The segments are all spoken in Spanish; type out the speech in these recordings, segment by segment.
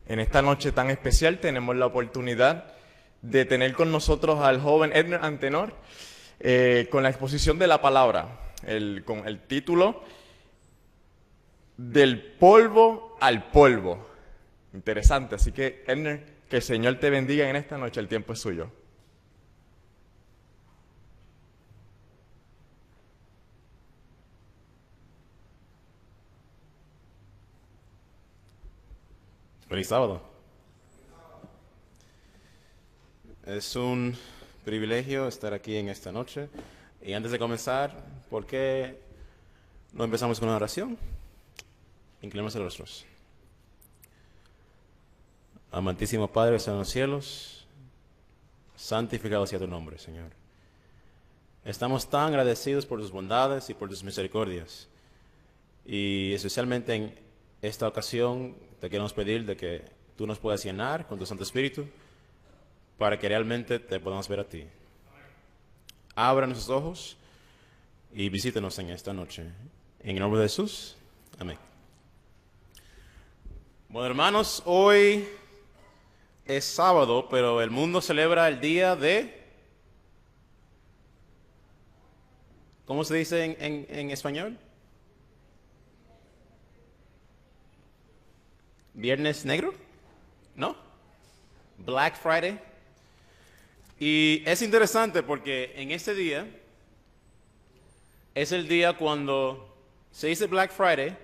En esta noche tan especial tenemos la oportunidad de tener con nosotros al joven Edner Antenor con la exposición de la palabra, con el título Del polvo al polvo. Interesante, así que Edner, que el Señor te bendiga en esta noche, el tiempo es suyo. Feliz sábado. Es un privilegio estar aquí en esta noche. Y antes de comenzar, ¿por qué no empezamos con una oración? Inclinemos los rostros. Amantísimo Padre, que está en los cielos, santificado sea tu nombre, Señor. Estamos tan agradecidos por tus bondades y por tus misericordias. Y especialmente en esta ocasión te queremos pedir de que tú nos puedas llenar con tu Santo Espíritu para que realmente te podamos ver a ti. Abra nuestros ojos y visítenos en esta noche. En el nombre de Jesús. Amén. Bueno, hermanos, hoy es sábado, pero el mundo celebra el día de... ¿Cómo se dice en español? ¿Viernes negro? ¿No? Black Friday. Y es interesante porque en este día es el día cuando se dice Black Friday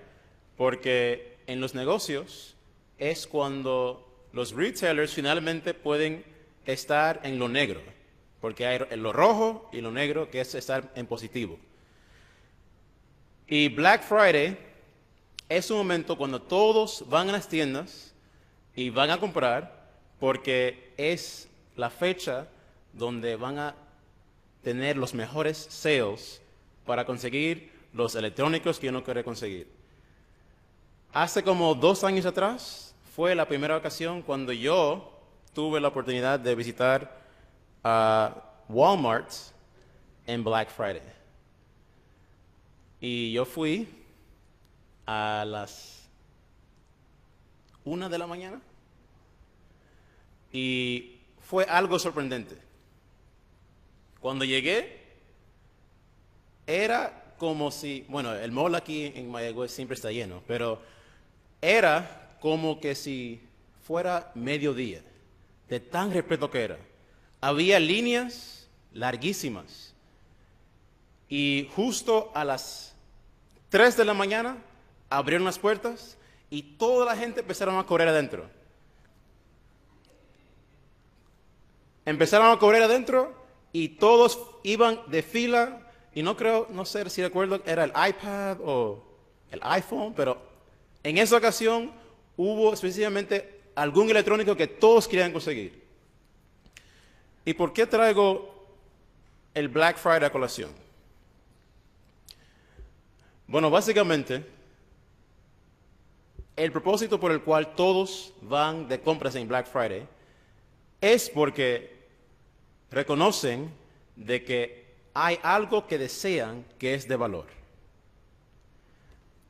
porque en los negocios es cuando los retailers finalmente pueden estar en lo negro, porque hay lo rojo y lo negro, que es estar en positivo. Y Black Friday es un momento cuando todos van a las tiendas y van a comprar, porque es la fecha donde van a tener los mejores sales para conseguir los electrónicos que uno quiere conseguir. Hace como 2 años atrás fue la primera ocasión cuando yo tuve la oportunidad de visitar Walmart en Black Friday. Y yo fui a las 1 de la mañana y fue algo sorprendente. Cuando llegué, era como si, bueno, el mall aquí en Mayagüez siempre está lleno, pero era como que si fuera mediodía, de tan repleto que era. Había líneas larguísimas y justo a las 3 de la mañana abrieron las puertas y toda la gente empezaron a correr adentro. Empezaron a correr adentro y todos iban de fila y no sé si recuerdo, era el iPad o el iPhone, pero en esa ocasión hubo específicamente algún electrónico que todos querían conseguir. ¿Y por qué traigo el Black Friday a colación? Bueno, básicamente, el propósito por el cual todos van de compras en Black Friday es porque reconocen de que hay algo que desean que es de valor.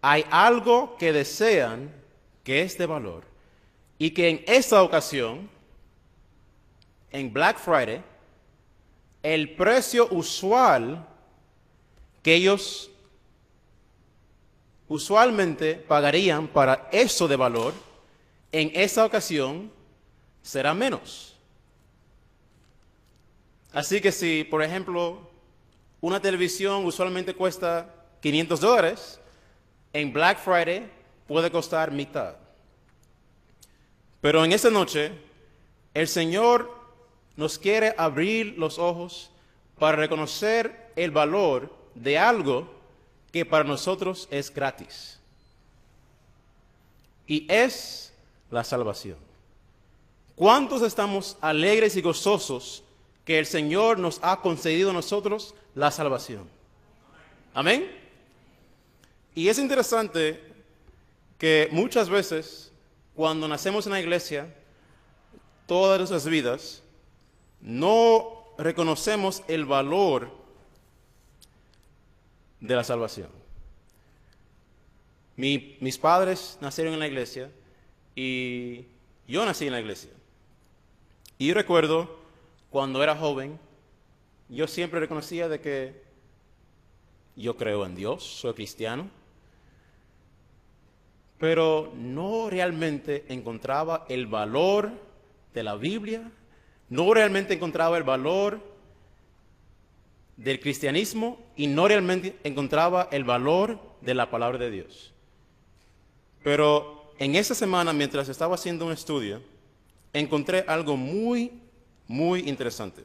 Hay algo que desean que es de valor y que en esta ocasión, en Black Friday, el precio usual que ellos usualmente pagarían para eso de valor, en esa ocasión será menos. Así que si, por ejemplo, una televisión usualmente cuesta $500, en Black Friday puede costar mitad. Pero en esta noche, el Señor nos quiere abrir los ojos para reconocer el valor de algo que para nosotros es gratis. Y es la salvación. ¿Cuántos estamos alegres y gozosos que el Señor nos ha concedido a nosotros la salvación? Amén. Y es interesante que muchas veces cuando nacemos en la iglesia, todas nuestras vidas, no reconocemos el valor de la salvación. Mis padres nacieron en la iglesia y Yo nací en la iglesia. Y yo recuerdo, cuando era joven, yo siempre reconocía de que yo creo en Dios, soy cristiano, pero no realmente encontraba el valor de la Biblia, no realmente encontraba el valor del cristianismo y no realmente encontraba el valor de la palabra de Dios. Pero en esa semana, mientras estaba haciendo un estudio, encontré algo muy, muy interesante.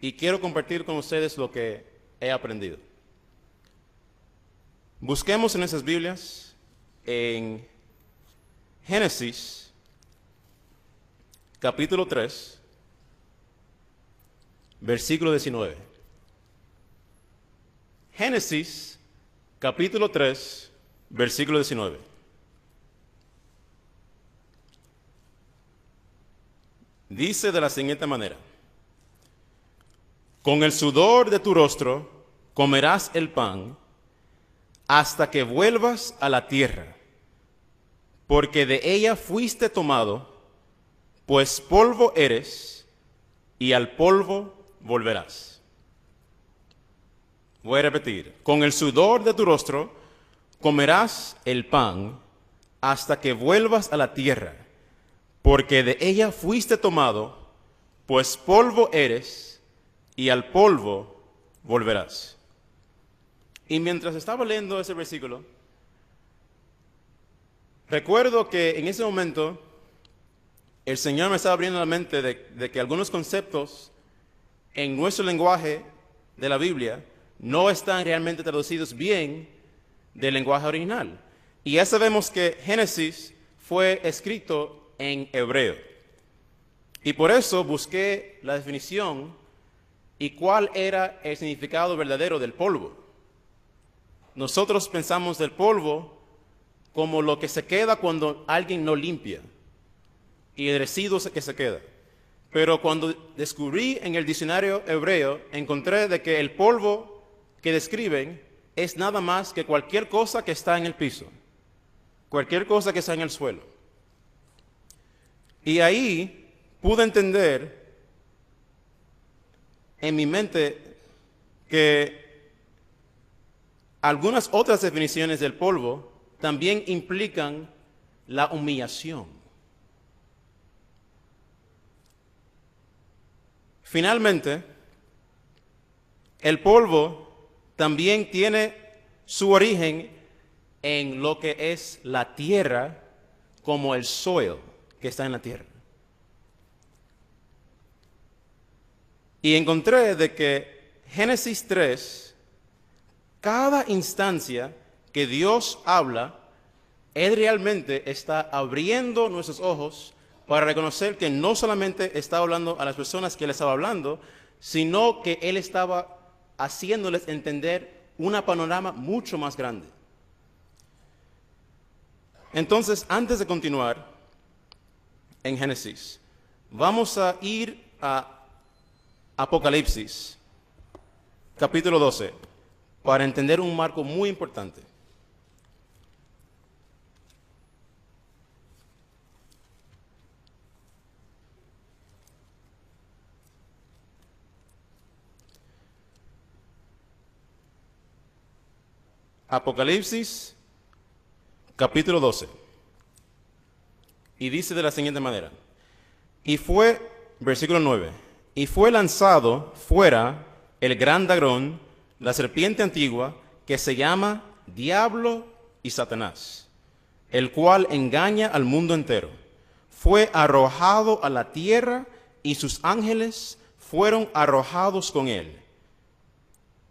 Y quiero compartir con ustedes lo que he aprendido. Busquemos en esas Biblias, en Génesis, capítulo 3, versículo 19. Génesis, capítulo 3, versículo 19. Dice de la siguiente manera: con el sudor de tu rostro comerás el pan hasta que vuelvas a la tierra, porque de ella fuiste tomado, pues polvo eres, y al polvo volverás. Voy a repetir: con el sudor de tu rostro comerás el pan hasta que vuelvas a la tierra, porque de ella fuiste tomado, pues polvo eres, y al polvo volverás. Y mientras estaba leyendo ese versículo, recuerdo que en ese momento el Señor me estaba abriendo la mente de que algunos conceptos en nuestro lenguaje de la Biblia no están realmente traducidos bien del lenguaje original. Y ya sabemos que Génesis fue escrito en hebreo. Y por eso busqué la definición y cuál era el significado verdadero del polvo. Nosotros pensamos del polvo como lo que se queda cuando alguien no limpia y el residuo que se queda. Pero cuando descubrí en el diccionario hebreo, encontré de que el polvo que describen es nada más que cualquier cosa que está en el piso, cualquier cosa que está en el suelo. Y ahí pude entender en mi mente que algunas otras definiciones del polvo también implican la humillación. Finalmente, el polvo también tiene su origen en lo que es la tierra, como el soil que está en la tierra. Y encontré de que Génesis 3, cada instancia que Dios habla, Él realmente está abriendo nuestros ojos para reconocer que no solamente estaba hablando a las personas que Él estaba hablando, sino que Él estaba haciéndoles entender una panorama mucho más grande. Entonces, antes de continuar en Génesis, vamos a ir a Apocalipsis, capítulo 12, para entender un marco muy importante. Apocalipsis, capítulo 12. Y dice de la siguiente manera: y fue, versículo 9, y fue lanzado fuera el gran dragón, la serpiente antigua, que se llama Diablo y Satanás, el cual engaña al mundo entero. Fue arrojado a la tierra y sus ángeles fueron arrojados con él.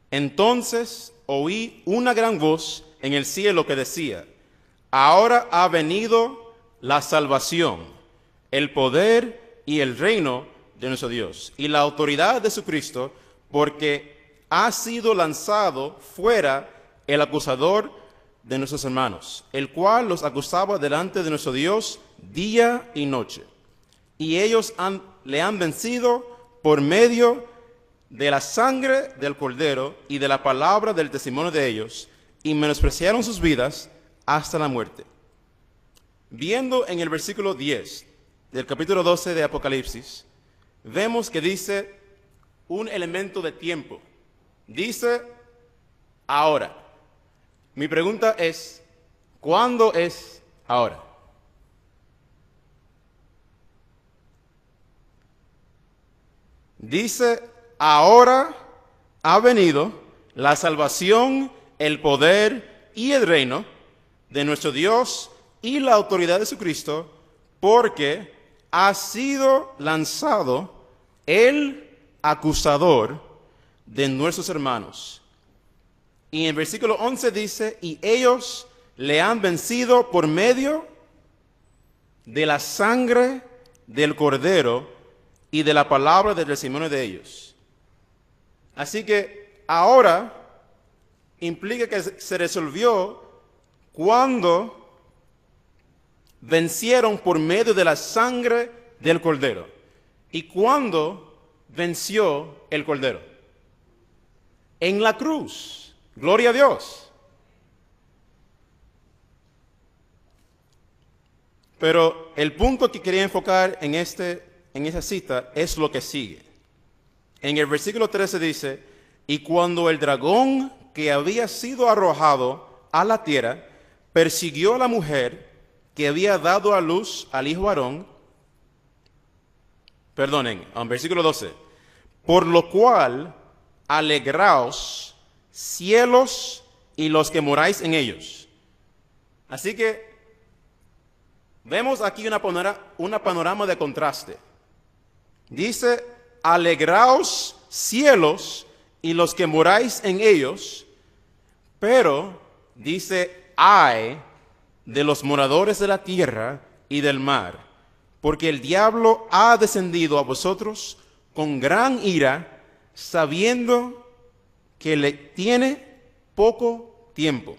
Entonces oí una gran voz en el cielo que decía: ahora ha venido la salvación, el poder y el reino de nuestro Dios y la autoridad de su Cristo, porque ha sido lanzado fuera el acusador de nuestros hermanos, el cual los acusaba delante de nuestro Dios día y noche. Y ellos le han vencido por medio de la sangre del Cordero y de la palabra del testimonio de ellos, y menospreciaron sus vidas hasta la muerte. Viendo en el versículo 10 del capítulo 12 de Apocalipsis, vemos que dice un elemento de tiempo. Dice ahora. Mi pregunta es, ¿cuándo es ahora? Dice, ahora ha venido la salvación, el poder y el reino de nuestro Dios y la autoridad de su Cristo, porque ha sido lanzado el acusador de nuestros hermanos. Y en versículo 11 dice, y ellos le han vencido por medio de la sangre del Cordero y de la palabra del testimonio de ellos. Así que ahora implica que se resolvió cuando vencieron por medio de la sangre del Cordero. ¿Y cuándo venció el Cordero? En la cruz. Gloria a Dios. Pero el punto que quería enfocar en esa cita es lo que sigue. En el versículo 13 dice, y cuando el dragón que había sido arrojado a la tierra persiguió a la mujer que había dado a luz al hijo varón, versículo 12, por lo cual alegraos cielos y los que moráis en ellos. Así que vemos aquí una panorama de contraste. Dice, alegraos cielos y los que moráis en ellos, pero dice, ay de los moradores de la tierra y del mar, porque el diablo ha descendido a vosotros con gran ira, sabiendo que le tiene poco tiempo.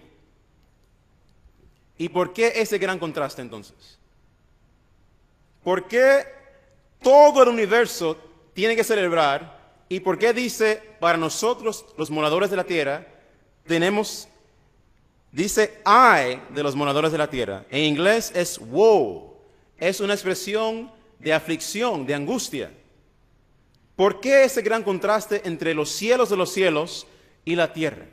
¿Y por qué ese gran contraste entonces? ¿Por qué todo el universo tiene que celebrar? ¿Y por qué dice, para nosotros, los moradores de la tierra, dice, ay de los moradores de la tierra? En inglés es woe. Es una expresión de aflicción, de angustia. ¿Por qué ese gran contraste entre los cielos de los cielos y la tierra?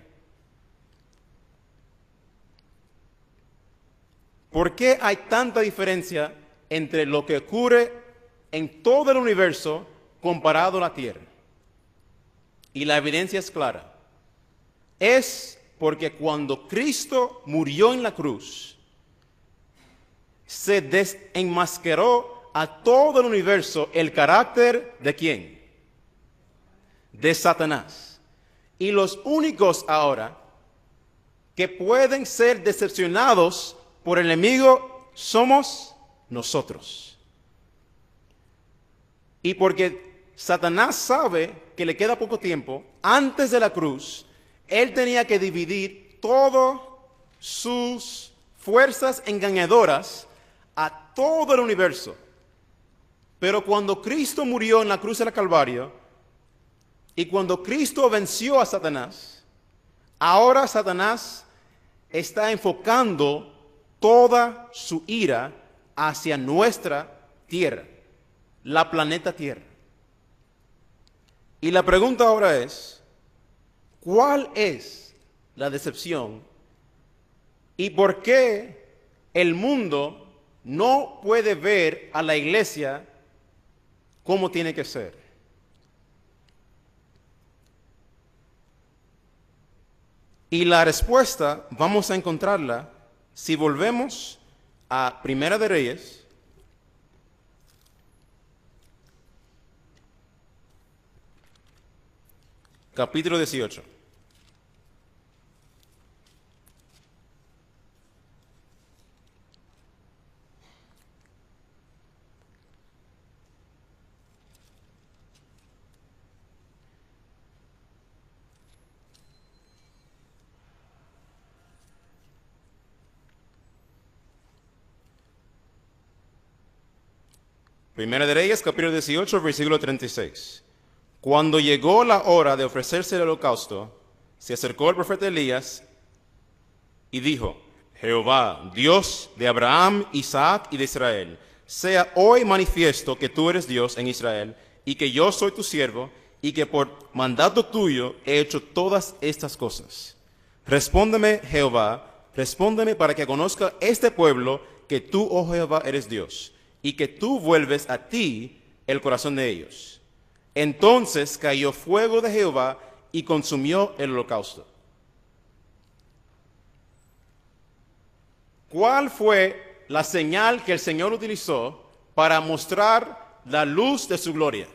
¿Por qué hay tanta diferencia entre lo que ocurre en todo el universo comparado a la tierra? Y la evidencia es clara. Es porque cuando Cristo murió en la cruz, se desenmascaró a todo el universo el carácter ¿de quién? De Satanás. Y los únicos ahora que pueden ser decepcionados por el enemigo somos nosotros. Y porque Satanás sabe que le queda poco tiempo, antes de la cruz, él tenía que dividir todas sus fuerzas engañadoras a todo el universo. Pero cuando Cristo murió en la cruz del Calvario, y cuando Cristo venció a Satanás, ahora Satanás está enfocando toda su ira hacia nuestra tierra, la planeta Tierra. Y la pregunta ahora es, ¿cuál es la decepción? ¿Y por qué el mundo no puede ver a la iglesia como tiene que ser? Y la respuesta vamos a encontrarla si volvemos a Primera de Reyes, capítulo 18. Primera de Reyes, capítulo 18, versículo 36. Cuando llegó la hora de ofrecerse el holocausto, se acercó el profeta Elías y dijo, Jehová, Dios de Abraham, Isaac y de Israel, sea hoy manifiesto que tú eres Dios en Israel, y que yo soy tu siervo, y que por mandato tuyo he hecho todas estas cosas. Respóndeme, Jehová, respóndeme para que conozca este pueblo que tú, oh Jehová, eres Dios, y que tú vuelves a ti el corazón de ellos. Entonces cayó fuego de Jehová y consumió el holocausto. ¿Cuál fue la señal que el Señor utilizó para mostrar la luz de su gloria?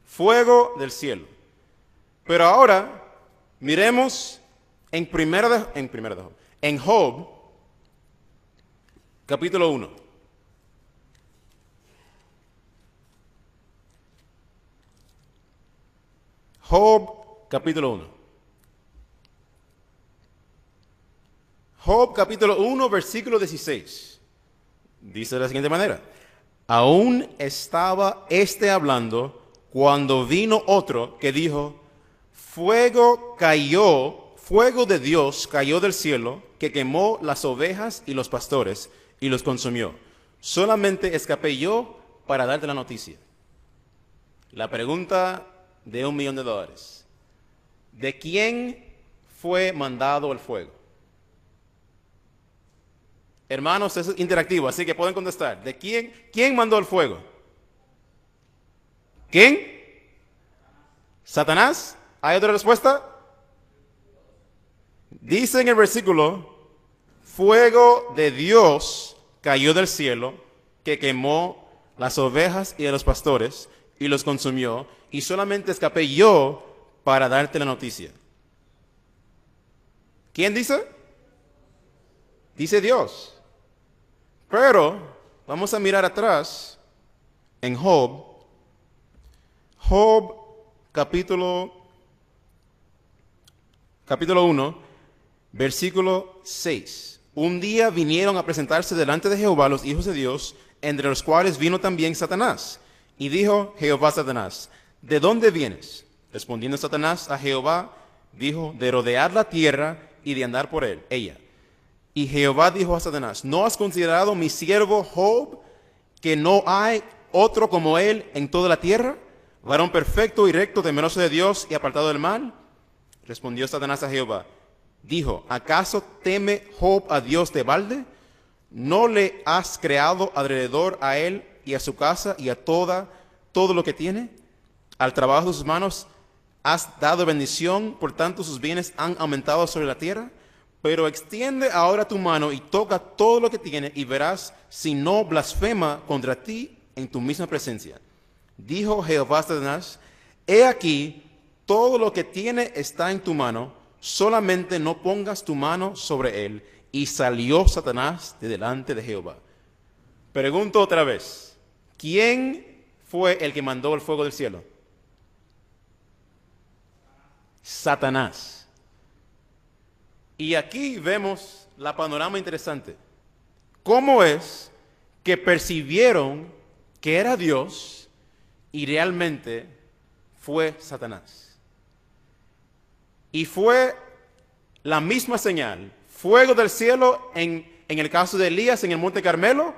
Fuego del cielo. Pero ahora miremos en Job, capítulo 1. Job, capítulo 1. Job, capítulo 1, versículo 16. Dice de la siguiente manera: aún estaba éste hablando cuando vino otro que dijo: fuego de Dios cayó del cielo, que quemó las ovejas y los pastores y los consumió. Solamente escapé yo para darte la noticia. La pregunta de $1.000.000. ¿De quién fue mandado el fuego? Hermanos, es interactivo, así que pueden contestar. ¿De quién mandó el fuego? ¿Quién? ¿Satanás? ¿Hay otra respuesta? Dice en el versículo: fuego de Dios cayó del cielo, que quemó las ovejas y a los pastores y los consumió, y solamente escapé yo para darte la noticia. ¿Quién dice? Dice Dios. Pero vamos a mirar atrás en Job, capítulo 1, versículo 6. Un día vinieron a presentarse delante de Jehová los hijos de Dios, entre los cuales vino también Satanás. Y dijo Jehová a Satanás: ¿de dónde vienes? Respondiendo Satanás a Jehová, dijo: de rodear la tierra y de andar por ella. Y Jehová dijo a Satanás: ¿no has considerado mi siervo Job, que no hay otro como él en toda la tierra, varón perfecto y recto, temeroso de Dios y apartado del mal? Respondió Satanás a Jehová, dijo: ¿acaso teme Job a Dios de balde? ¿No le has creado alrededor a él y a su casa y a todo lo que tiene? Al trabajo de sus manos has dado bendición, por tanto sus bienes han aumentado sobre la tierra. Pero extiende ahora tu mano y toca todo lo que tiene, y verás si no blasfema contra ti en tu misma presencia. Dijo Jehová a Satanás: he aquí, todo lo que tiene está en tu mano, solamente no pongas tu mano sobre él. Y salió Satanás de delante de Jehová. Pregunto otra vez: ¿quién fue el que mandó el fuego del cielo? Satanás. Y aquí vemos la panorama interesante. ¿Cómo es que percibieron que era Dios y realmente fue Satanás? Y fue la misma señal: fuego del cielo en el caso de Elías en el Monte Carmelo,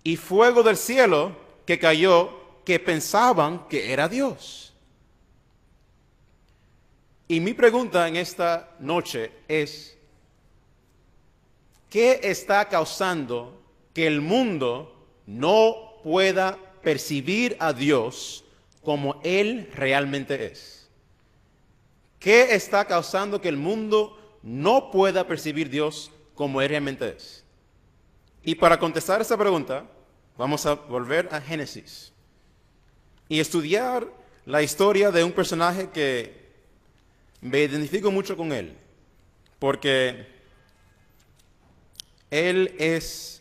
y fuego del cielo que cayó, que pensaban que era Dios. Y mi pregunta en esta noche es: ¿qué está causando que el mundo no pueda percibir a Dios como Él realmente es? ¿Qué está causando que el mundo no pueda percibir a Dios como Él realmente es? Y para contestar esa pregunta, vamos a volver a Génesis y estudiar la historia de un personaje que me identifico mucho con él, porque él es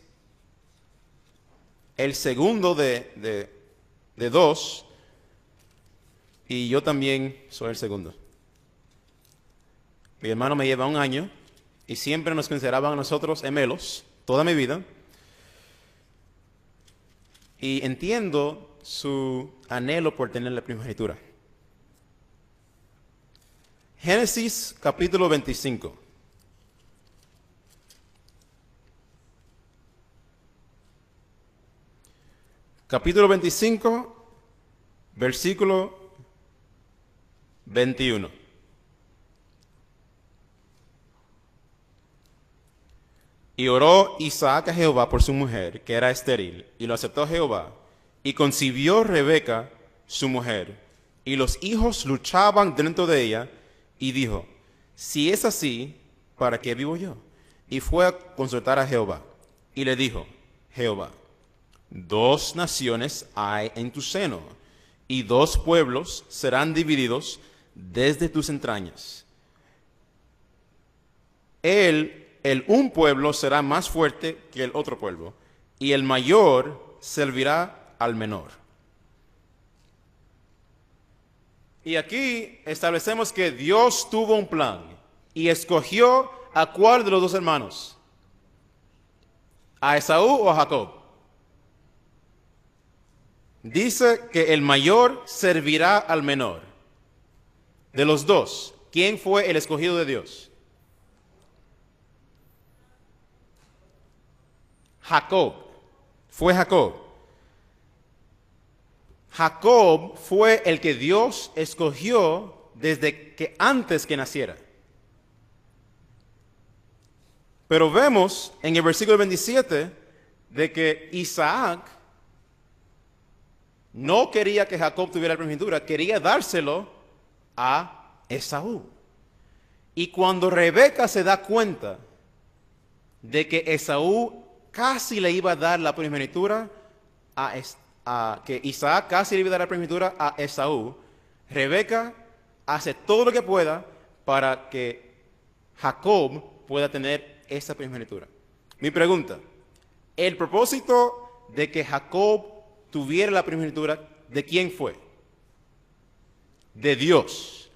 el segundo de dos, y yo también soy el segundo. Mi hermano me lleva 1 año, y siempre nos consideraban a nosotros gemelos toda mi vida, y entiendo su anhelo por tener la primogenitura. Génesis capítulo 25. capítulo 25, versículo 21. Y oró Isaac a Jehová por su mujer, que era estéril, y lo aceptó Jehová. Y concibió Rebeca, su mujer, y los hijos luchaban dentro de ella, y dijo, si es así, ¿para qué vivo yo? Y fue a consultar a Jehová, y le dijo, Jehová, 2 naciones hay en tu seno, y 2 pueblos serán divididos desde tus entrañas. El un pueblo será más fuerte que el otro pueblo, y el mayor servirá al menor. Y aquí establecemos que Dios tuvo un plan y escogió a cuál de los 2 hermanos, a Esaú o a Jacob. Dice que el mayor servirá al menor. De los 2, ¿quién fue el escogido de Dios? Jacob. Fue Jacob. Jacob fue el que Dios escogió desde que antes que naciera. Pero vemos en el versículo 27 de que Isaac no quería que Jacob tuviera la primogenitura, quería dárselo a Esaú. Y cuando Rebeca se da cuenta de que Esaú casi le iba a dar la primogenitura que Isaac casi le iba a dar la primogenitura a Esaú, Rebeca hace todo lo que pueda para que Jacob pueda tener esa primogenitura. Mi pregunta, el propósito de que Jacob tuviera la primogenitura, ¿de quién fue? De Dios.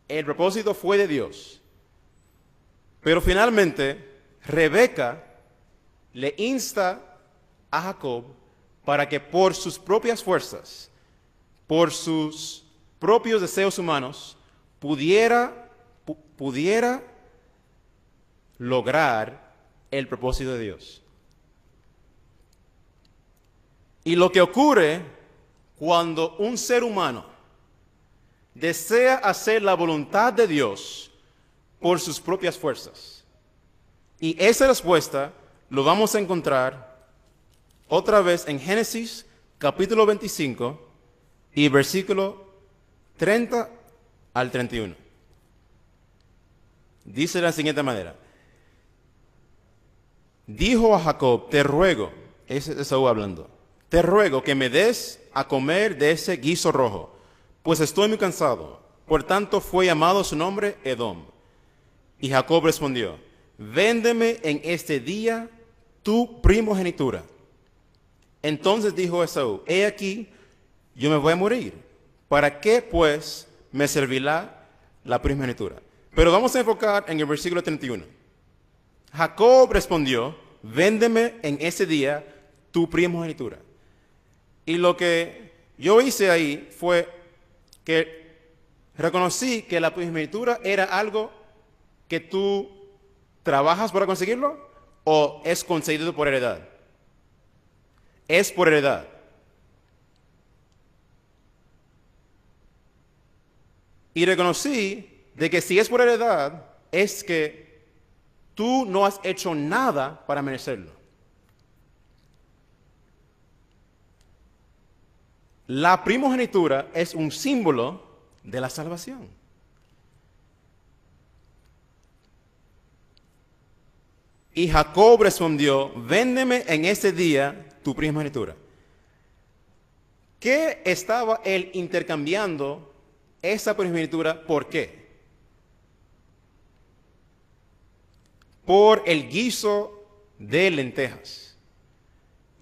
El propósito fue de Dios. Pero finalmente, Rebeca le insta a Jacob para que por sus propias fuerzas, por sus propios deseos humanos, pudiera lograr el propósito de Dios. Y lo que ocurre cuando un ser humano desea hacer la voluntad de Dios por sus propias fuerzas. Y esa respuesta lo vamos a encontrar otra vez en Génesis capítulo 25 y versículo 30 al 31. Dice de la siguiente manera. Dijo a Jacob, te ruego, ese es Esaú hablando, te ruego que me des a comer de ese guiso rojo, pues estoy muy cansado. Por tanto fue llamado su nombre Edom. Y Jacob respondió, véndeme en este día tu primogenitura. Entonces dijo Esaú, he aquí, yo me voy a morir. ¿Para qué pues me servirá la primogenitura? Pero vamos a enfocar en el versículo 31. Jacob respondió, véndeme en ese día tu primogenitura. Y lo que yo hice ahí fue que reconocí que la primogenitura era algo que tú trabajas para conseguirlo o es concedido por heredad. Es por heredad. Y reconocí de que si es por heredad, es que tú no has hecho nada para merecerlo. La primogenitura es un símbolo de la salvación. Y Jacob respondió, véndeme en ese día tu primogenitura. ¿Qué estaba él intercambiando esa primogenitura? ¿Por qué? Por el guiso de lentejas.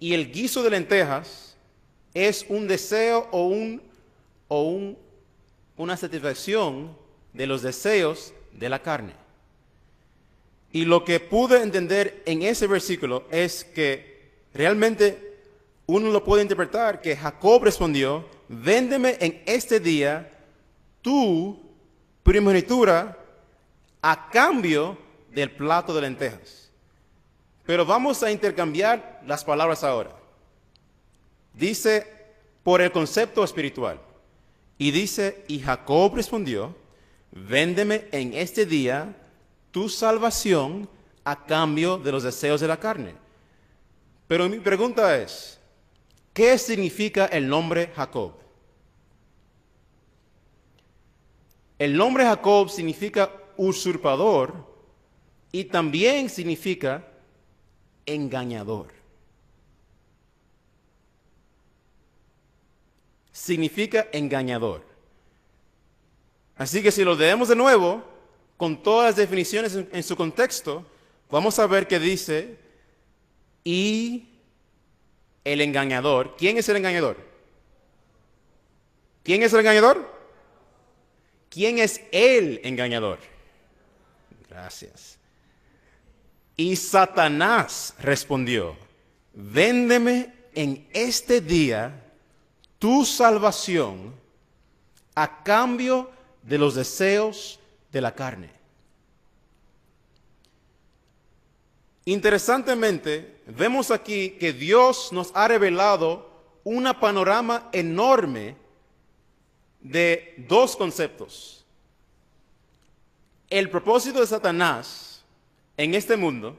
Y el guiso de lentejas es un deseo o una satisfacción de los deseos de la carne. Y lo que pude entender en ese versículo es que realmente uno lo puede interpretar que Jacob respondió, véndeme en este día tu primogenitura a cambio del plato de lentejas. Pero vamos a intercambiar las palabras ahora. dice por el concepto espiritual. Y dice, y Jacob respondió, véndeme en este día tu salvación a cambio de los deseos de la carne. Pero mi pregunta es, ¿qué significa el nombre Jacob? El nombre Jacob significa usurpador y también significa engañador. Significa engañador. Así que si lo leemos de nuevo, con todas las definiciones en su contexto, vamos a ver que dice, y el engañador. ¿Quién es el engañador? ¿Quién es el engañador? ¿Quién es el engañador? Gracias. Y Satanás respondió, véndeme en este día tu salvación a cambio de los deseos de la carne. Interesantemente, vemos aquí que Dios nos ha revelado un panorama enorme de dos conceptos. El propósito de Satanás en este mundo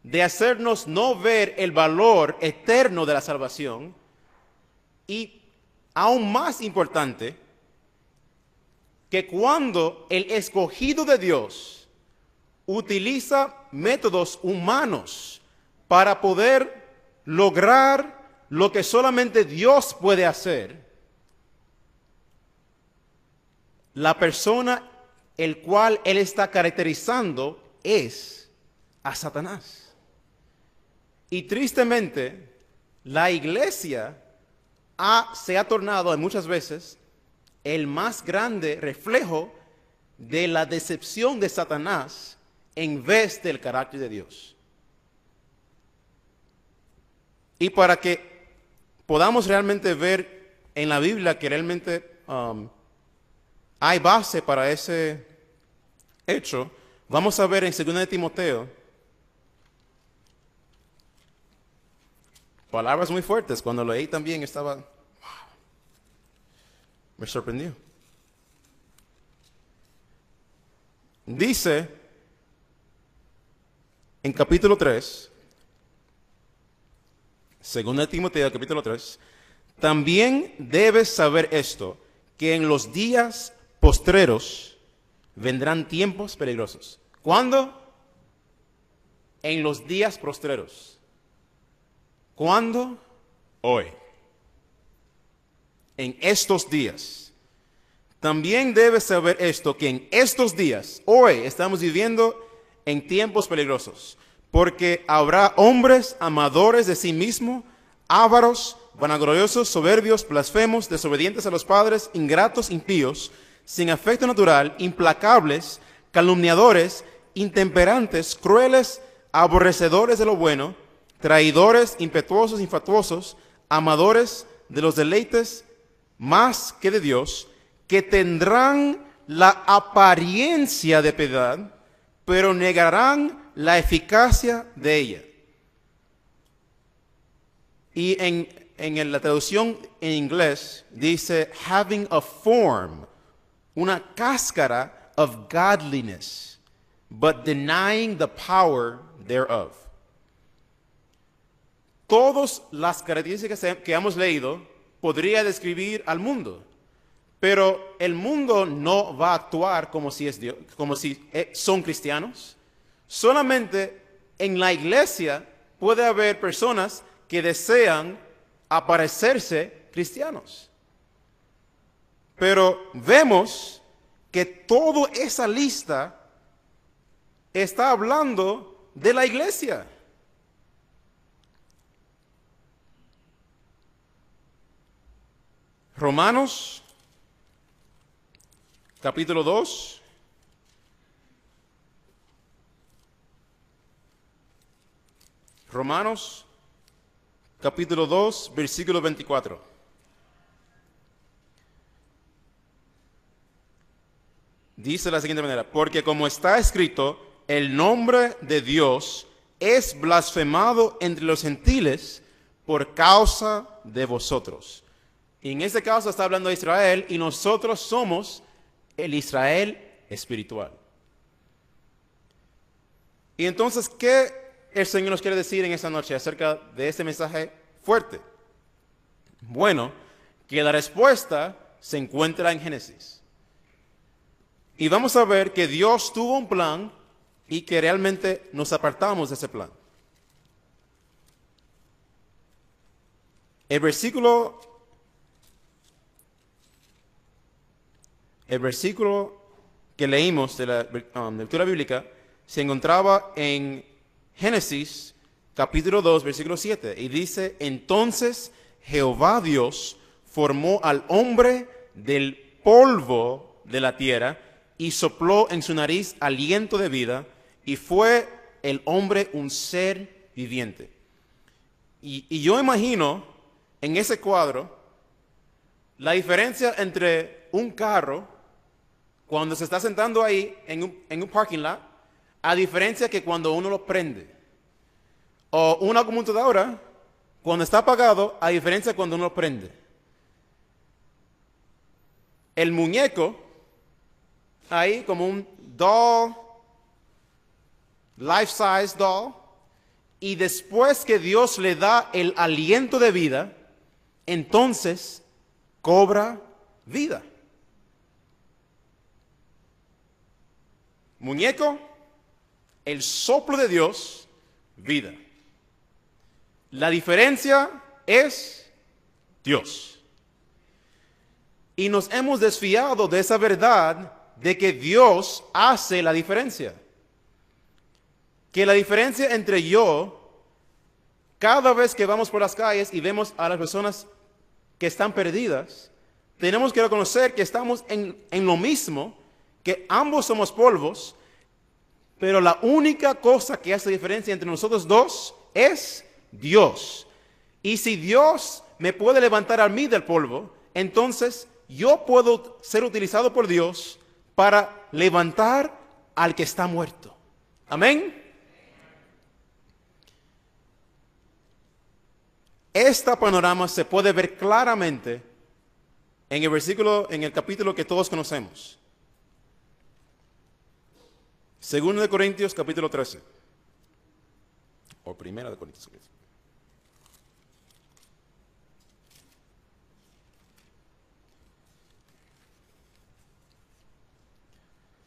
de hacernos no ver el valor eterno de la salvación y, aún más importante, que cuando el escogido de Dios utiliza métodos humanos para poder lograr lo que solamente Dios puede hacer, la persona el cual él está caracterizando es a Satanás. Y tristemente, la iglesia se ha tornado muchas veces el más grande reflejo de la decepción de Satanás en vez del carácter de Dios. Y para que podamos realmente ver en la Biblia que realmente hay base para ese hecho, vamos a ver en 2 de Timoteo palabras muy fuertes. Cuando lo leí también estaba, wow, me sorprendió. Dice en capítulo 3, 2 de Timoteo capítulo 3, también debes saber esto, que en los días postreros vendrán tiempos peligrosos. ¿Cuándo? En los días postreros. ¿Cuándo? Hoy. En estos días. También debes saber esto, que en estos días, hoy, estamos viviendo en tiempos peligrosos, porque habrá hombres amadores de sí mismos, ávaros, vanagloriosos, soberbios, blasfemos, desobedientes a los padres, ingratos, impíos, sin afecto natural, implacables, calumniadores, intemperantes, crueles, aborrecedores de lo bueno, traidores, impetuosos, infatuosos, amadores de los deleites más que de Dios, que tendrán la apariencia de piedad, pero negarán la eficacia de ella. Y en la traducción en inglés dice, having a form, una cáscara of godliness, but denying the power thereof. Todas las características que hemos leído podría describir al mundo, pero el mundo no va a actuar como si es Dios, como si son cristianos. Solamente en la iglesia puede haber personas que desean aparecerse cristianos. Pero vemos que toda esa lista está hablando de la iglesia. Romanos, capítulo 2. Romanos, capítulo 2, versículo 24. Dice de la siguiente manera, porque como está escrito, el nombre de Dios es blasfemado entre los gentiles por causa de vosotros. Y en este caso está hablando de Israel y nosotros somos el Israel espiritual. Y entonces, ¿qué el Señor nos quiere decir en esta noche acerca de este mensaje fuerte? Bueno, que la respuesta se encuentra en Génesis. Y vamos a ver que Dios tuvo un plan y que realmente nos apartamos de ese plan. El versículo que leímos de la lectura bíblica se encontraba en Génesis capítulo 2, versículo 7, y dice: entonces Jehová Dios formó al hombre del polvo de la tierra y sopló en su nariz aliento de vida, y fue el hombre un ser viviente. Y yo imagino en ese cuadro la diferencia entre un carro cuando se está sentando ahí en un parking lot, a diferencia que cuando uno lo prende. O una computadora cuando está apagado, a diferencia de cuando uno lo prende. El muñeco, ahí como un doll, life size doll, y después que Dios le da el aliento de vida, entonces cobra vida. Muñeco, el soplo de Dios, vida. La diferencia es Dios. Y nos hemos desviado de esa verdad de que Dios hace la diferencia. Que la diferencia entre cada vez que vamos por las calles y vemos a las personas que están perdidas, tenemos que reconocer que estamos en lo mismo, que ambos somos polvos, pero la única cosa que hace diferencia entre nosotros dos es Dios. Y si Dios me puede levantar a mí del polvo, entonces yo puedo ser utilizado por Dios para levantar al que está muerto. Amén. Este panorama se puede ver claramente en el capítulo que todos conocemos. 2 de Corintios, capítulo 13. O 1 de Corintios.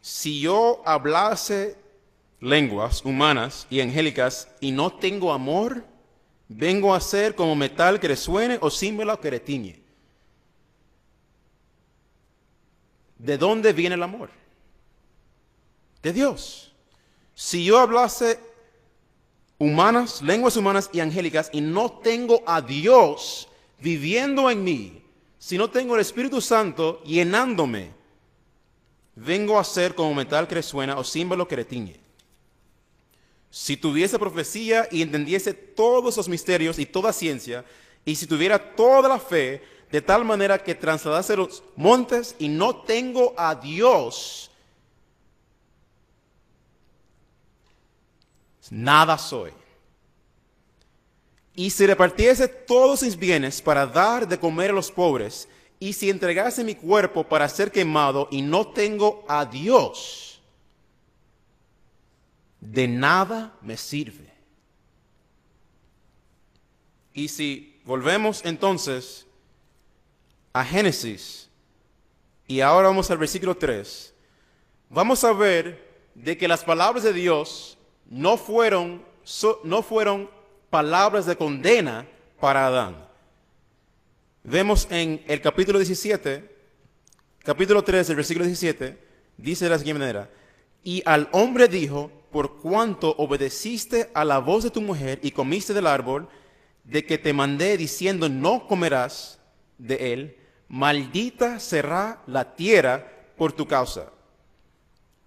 Si yo hablase lenguas humanas y angélicas y no tengo amor, vengo a ser como metal que resuene o címbalo que retiñe. ¿De dónde viene el amor? De Dios. Si yo hablase lenguas humanas y angélicas, y no tengo a Dios viviendo en mí, si no tengo el Espíritu Santo llenándome, vengo a ser como metal que resuena o címbalo que retiñe. Si tuviese profecía y entendiese todos los misterios y toda ciencia, y si tuviera toda la fe, de tal manera que trasladase los montes, y no tengo a Dios, nada soy. Y si repartiese todos mis bienes para dar de comer a los pobres, y si entregase mi cuerpo para ser quemado y no tengo a Dios, de nada me sirve. Y si volvemos entonces a Génesis, y ahora vamos al versículo 3, vamos a ver de que las palabras de Dios no fueron palabras de condena para Adán. Vemos en el capítulo 3, el versículo 17, dice de la siguiente manera: y al hombre dijo, por cuanto obedeciste a la voz de tu mujer y comiste del árbol de que te mandé diciendo no comerás de él, maldita será la tierra por tu causa.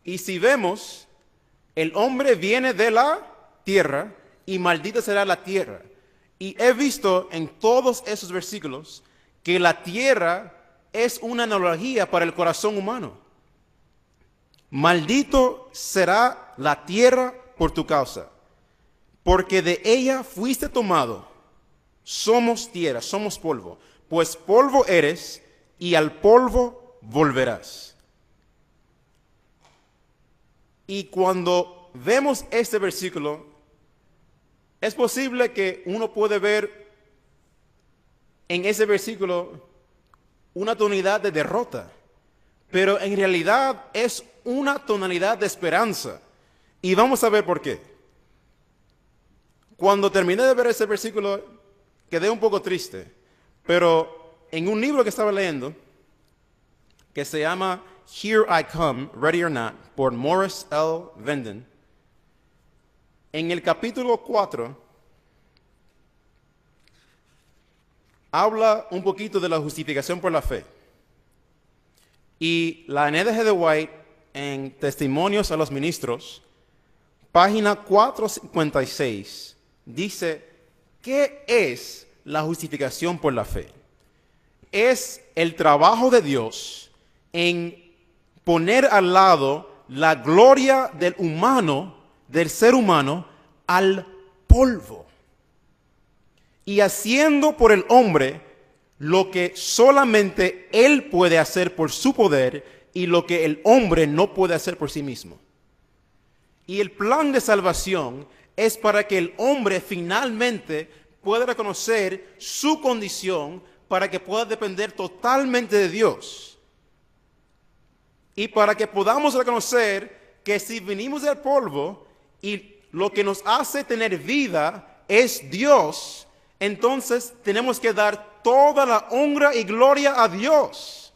Y si vemos, el hombre viene de la tierra y maldita será la tierra. Y he visto en todos esos versículos que la tierra es una analogía para el corazón humano. Maldito será la tierra por tu causa, porque de ella fuiste tomado, Somos tierra, somos polvo. Pues polvo eres y al polvo volverás. Y cuando vemos este versículo, es posible que uno puede ver en ese versículo una tonalidad de derrota, pero en realidad es una tonalidad de esperanza. Y vamos a ver por qué. Cuando terminé de ver ese versículo, quedé un poco triste, pero en un libro que estaba leyendo, que se llama Here I Come, Ready or Not, por Morris L. Venden, en el capítulo 4, habla un poquito de la justificación por la fe. Y la NDG de White, en Testimonios a los Ministros, página 456, dice, ¿qué es la justificación por la fe? Es el trabajo de Dios en poner al lado la gloria del humano, del ser humano, al polvo. Y haciendo por el hombre lo que solamente él puede hacer por su poder y lo que el hombre no puede hacer por sí mismo. Y el plan de salvación es para que el hombre finalmente pueda reconocer su condición para que pueda depender totalmente de Dios. Y para que podamos reconocer que si venimos del polvo y lo que nos hace tener vida es Dios, entonces tenemos que dar toda la honra y gloria a Dios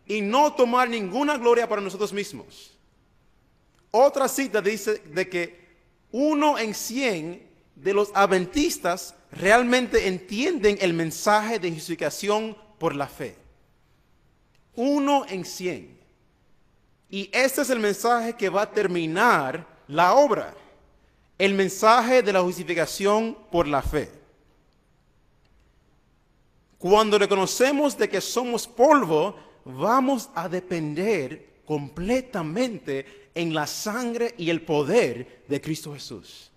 y no tomar ninguna gloria para nosotros mismos. Otra cita dice de que 1 en 100 de los adventistas realmente entienden el mensaje de justificación por la fe. 1 en 100. Y este es el mensaje que va a terminar la obra. El mensaje de la justificación por la fe. Cuando reconocemos de que somos polvo, vamos a depender completamente en la sangre y el poder de Cristo Jesús.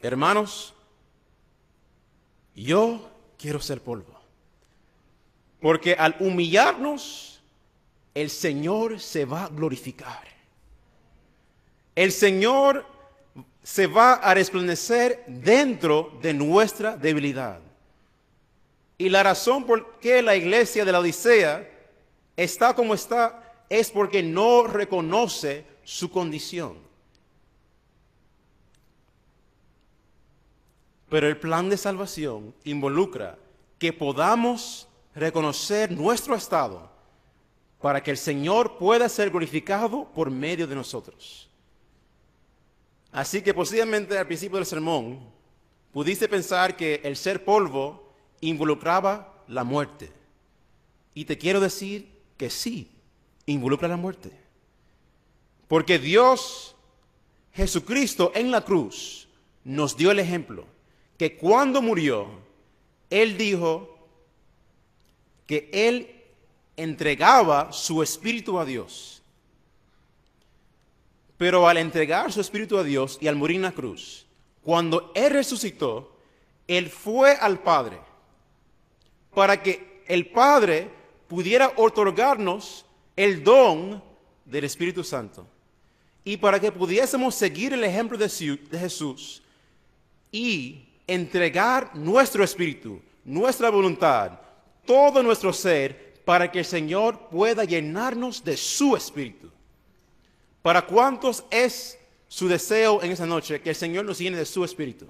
Hermanos, yo quiero ser polvo. Porque al humillarnos, el Señor se va a glorificar. El Señor se va a resplandecer dentro de nuestra debilidad. Y la razón por qué la iglesia de la Odisea está como está es porque no reconoce su condición. Pero el plan de salvación involucra que podamos reconocer nuestro estado para que el Señor pueda ser glorificado por medio de nosotros. Así que posiblemente al principio del sermón pudiste pensar que el ser polvo involucraba la muerte. Y te quiero decir que sí, involucra la muerte. Porque Dios, Jesucristo en la cruz, nos dio el ejemplo que cuando murió, Él dijo que Él entregaba su espíritu a Dios. Pero al entregar su espíritu a Dios y al morir en la cruz, cuando Él resucitó, Él fue al Padre para que el Padre pudiera otorgarnos el don del Espíritu Santo y para que pudiésemos seguir el ejemplo de Jesús y entregar nuestro espíritu, nuestra voluntad, todo nuestro ser, para que el Señor pueda llenarnos de su espíritu. ¿Para cuántos es su deseo en esa noche que el Señor nos llene de su espíritu?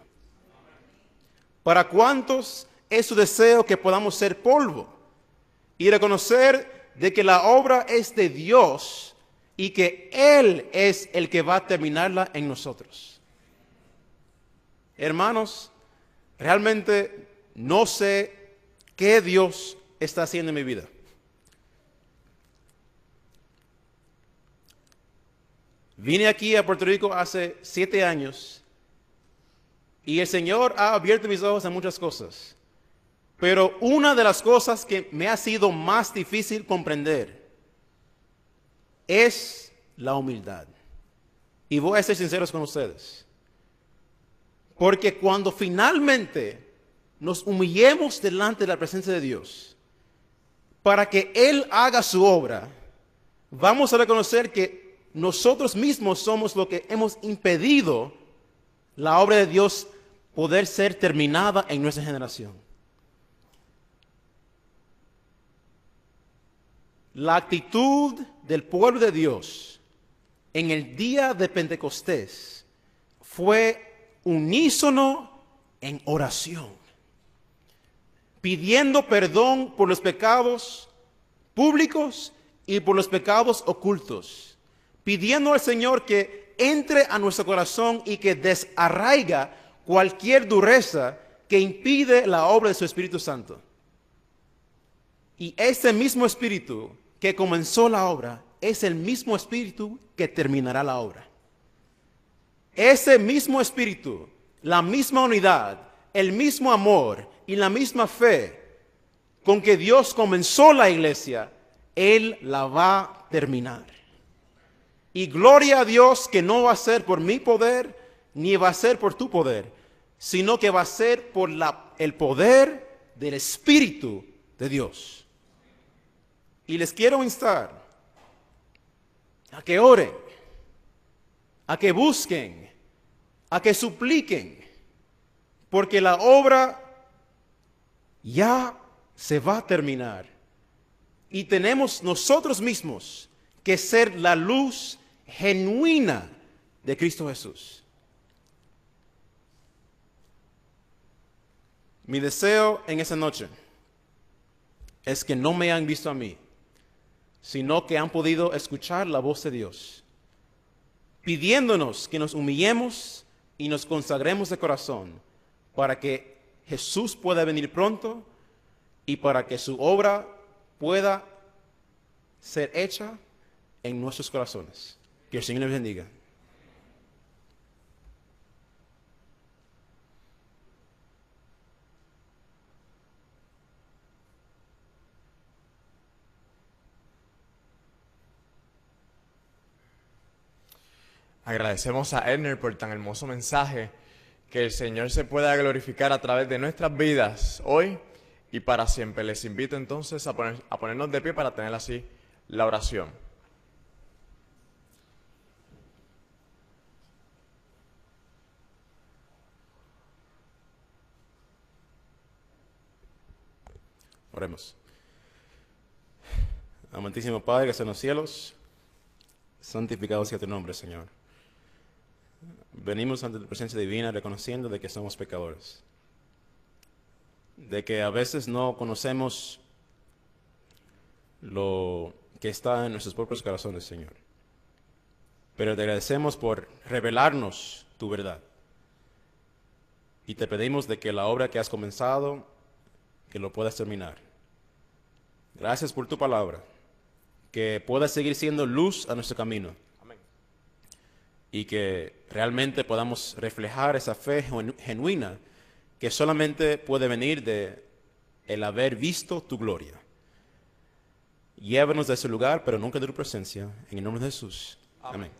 ¿Para cuántos es su deseo que podamos ser polvo y reconocer de que la obra es de Dios y que Él es el que va a terminarla en nosotros? Hermanos, realmente no sé qué Dios está haciendo en mi vida. Vine aquí a Puerto Rico hace 7 años y el Señor ha abierto mis ojos a muchas cosas. Pero una de las cosas que me ha sido más difícil comprender es la humildad. Y voy a ser sinceros con ustedes. Porque cuando finalmente nos humillemos delante de la presencia de Dios, para que Él haga su obra, vamos a reconocer que nosotros mismos somos lo que hemos impedido la obra de Dios poder ser terminada en nuestra generación. La actitud del pueblo de Dios en el día de Pentecostés fue unísono en oración, pidiendo perdón por los pecados públicos y por los pecados ocultos, pidiendo al Señor que entre a nuestro corazón y que desarraiga cualquier dureza que impide la obra de su Espíritu Santo. Y ese mismo Espíritu que comenzó la obra es el mismo Espíritu que terminará la obra. Ese mismo Espíritu, la misma unidad, el mismo amor y la misma fe con que Dios comenzó la iglesia, Él la va a terminar. Y gloria a Dios que no va a ser por mi poder, ni va a ser por tu poder, sino que va a ser por el poder del Espíritu de Dios. Y les quiero instar a que oren, a que busquen, a que supliquen, porque la obra ya se va a terminar. Y tenemos nosotros mismos que ser la luz genuina de Cristo Jesús. Mi deseo en esa noche es que no me han visto a mí, sino que han podido escuchar la voz de Dios, pidiéndonos que nos humillemos y nos consagremos de corazón para que Jesús pueda venir pronto y para que su obra pueda ser hecha en nuestros corazones. Que el Señor les bendiga. Agradecemos a Edner por tan hermoso mensaje. Que el Señor se pueda glorificar a través de nuestras vidas hoy y para siempre. Les invito entonces a ponernos de pie para tener así la oración. Oremos. Amantísimo Padre que estás en los cielos, santificado sea tu nombre, Señor. Venimos ante tu presencia divina reconociendo de que somos pecadores, de que a veces no conocemos lo que está en nuestros propios corazones, Señor. Pero te agradecemos por revelarnos tu verdad. Y te pedimos de que la obra que has comenzado, que lo puedas terminar. Gracias por tu palabra, que pueda seguir siendo luz a nuestro camino. Amén. Y que realmente podamos reflejar esa fe genuina que solamente puede venir de el haber visto tu gloria. Llévanos de ese lugar, pero nunca de tu presencia. En el nombre de Jesús. Amén.